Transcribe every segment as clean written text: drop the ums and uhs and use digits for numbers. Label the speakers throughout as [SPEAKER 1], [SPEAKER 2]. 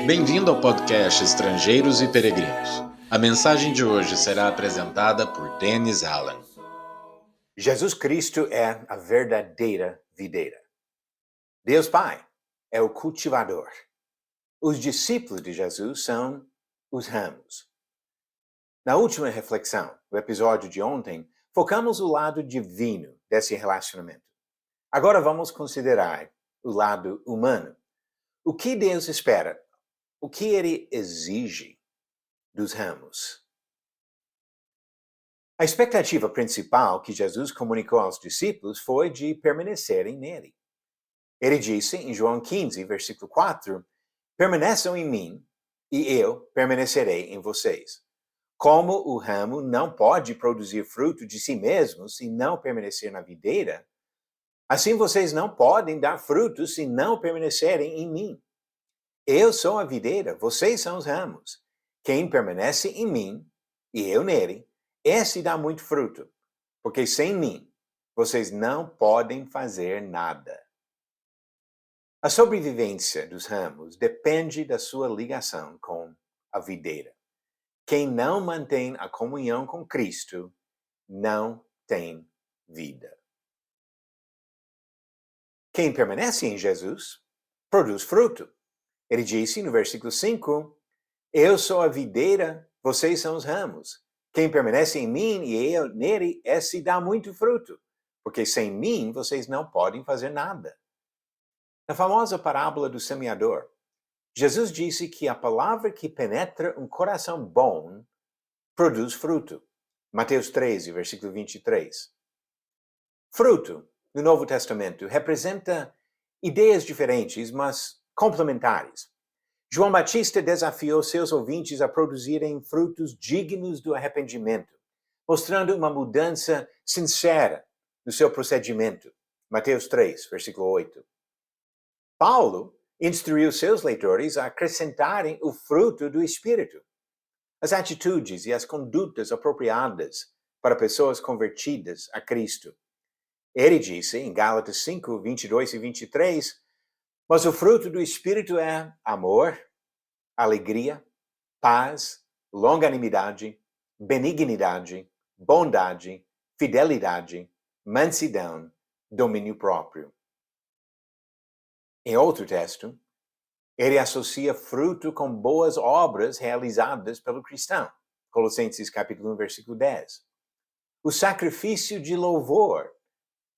[SPEAKER 1] Bem-vindo ao podcast Estrangeiros e Peregrinos. A mensagem de hoje será apresentada por Dennis Allen.
[SPEAKER 2] Jesus Cristo é a verdadeira videira. Deus Pai é o cultivador. Os discípulos de Jesus são os ramos. Na última reflexão, do episódio de ontem, focamos o lado divino desse relacionamento. Agora vamos considerar o lado humano. O que Deus espera? O que Ele exige dos ramos? A expectativa principal que Jesus comunicou aos discípulos foi de permanecerem nele. Ele disse em João 15, versículo 4, permaneçam em mim e eu permanecerei em vocês. Como o ramo não pode produzir fruto de si mesmo se não permanecer na videira, assim vocês não podem dar fruto se não permanecerem em mim. Eu sou a videira, vocês são os ramos. Quem permanece em mim e eu nele, esse dá muito fruto, porque sem mim vocês não podem fazer nada. A sobrevivência dos ramos depende da sua ligação com a videira. Quem não mantém a comunhão com Cristo não tem vida. Quem permanece em Jesus produz fruto. Ele disse no versículo 5, eu sou a videira, vocês são os ramos. Quem permanece em mim e eu nele, esse dá muito fruto, porque sem mim vocês não podem fazer nada. Na famosa parábola do semeador, Jesus disse que a palavra que penetra um coração bom produz fruto. Mateus 13, versículo 23. Fruto, no Novo Testamento, representa ideias diferentes, mas complementares. João Batista desafiou seus ouvintes a produzirem frutos dignos do arrependimento, mostrando uma mudança sincera no seu procedimento. Mateus 3, versículo 8. Paulo instruiu seus leitores a acrescentarem o fruto do Espírito, as atitudes e as condutas apropriadas para pessoas convertidas a Cristo. Ele disse em Gálatas 5, 22 e 23, mas o fruto do Espírito é amor, alegria, paz, longanimidade, benignidade, bondade, fidelidade, mansidão, domínio próprio. Em outro texto, ele associa fruto com boas obras realizadas pelo cristão. Colossenses capítulo 1, versículo 10. O sacrifício de louvor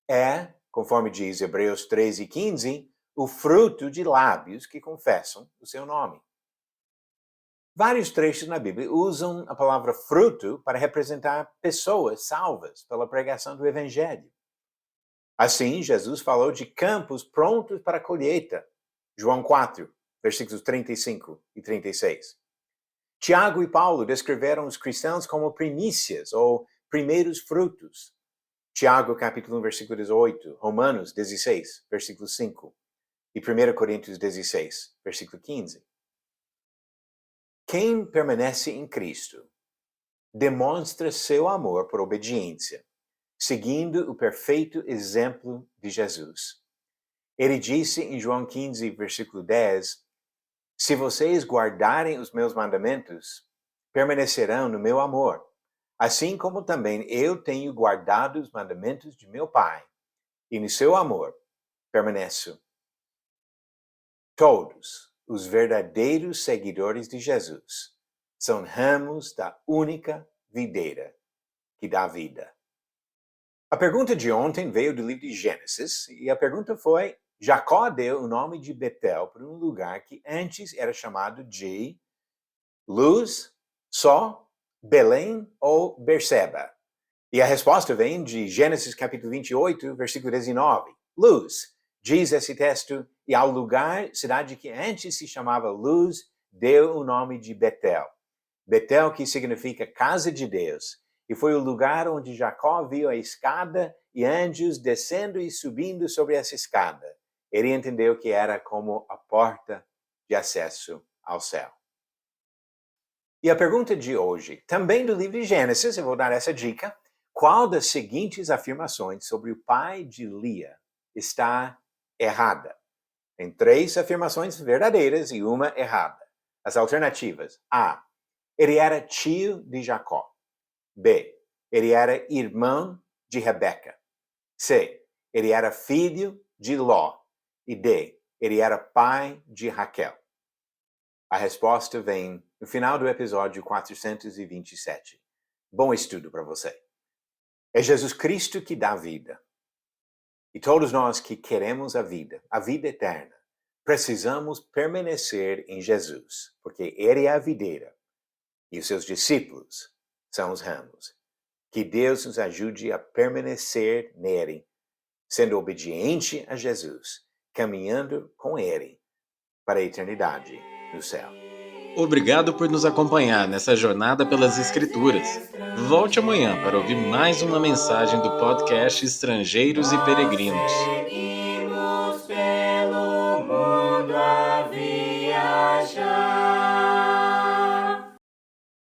[SPEAKER 2] é, conforme diz Hebreus 13, 15, o fruto de lábios que confessam o seu nome. Vários trechos na Bíblia usam a palavra fruto para representar pessoas salvas pela pregação do Evangelho. Assim, Jesus falou de campos prontos para a colheita. João 4, versículos 35 e 36. Tiago e Paulo descreveram os cristãos como primícias ou primeiros frutos. Tiago, capítulo 1, versículo 18. Romanos 16, versículo 5. E 1 Coríntios 16, versículo 15. Quem permanece em Cristo demonstra seu amor por obediência, seguindo o perfeito exemplo de Jesus. Ele disse em João 15, versículo 10, se vocês guardarem os meus mandamentos, permanecerão no meu amor, assim como também eu tenho guardado os mandamentos de meu Pai, e no seu amor permaneço. Todos os verdadeiros seguidores de Jesus são ramos da única videira que dá vida. A pergunta de ontem veio do livro de Gênesis, e a pergunta foi, Jacó deu o nome de Betel para um lugar que antes era chamado de Luz, Sol, Belém ou Berseba. E a resposta vem de Gênesis capítulo 28, versículo 19. Luz, diz esse texto, e ao lugar, cidade que antes se chamava Luz, deu o nome de Betel. Betel, que significa casa de Deus. E foi o lugar onde Jacó viu a escada e anjos descendo e subindo sobre essa escada. Ele entendeu que era como a porta de acesso ao céu. E a pergunta de hoje, também do livro de Gênesis, eu vou dar essa dica. Qual das seguintes afirmações sobre o pai de Lia está errada? Tem 3 afirmações verdadeiras e uma errada. As alternativas. A. Ele era tio de Jacó. B. Ele era irmão de Rebeca. C. Ele era filho de Ló. E D. Ele era pai de Raquel. A resposta vem no final do episódio 427. Bom estudo para você. É Jesus Cristo que dá vida. E todos nós que queremos a vida eterna, precisamos permanecer em Jesus, porque Ele é a videira e os seus discípulos são os ramos. Que Deus nos ajude a permanecer nele, sendo obediente a Jesus, caminhando com Ele para a eternidade no céu.
[SPEAKER 1] Obrigado por nos acompanhar nessa jornada pelas Escrituras. Volte amanhã para ouvir mais uma mensagem do podcast Estrangeiros e Peregrinos.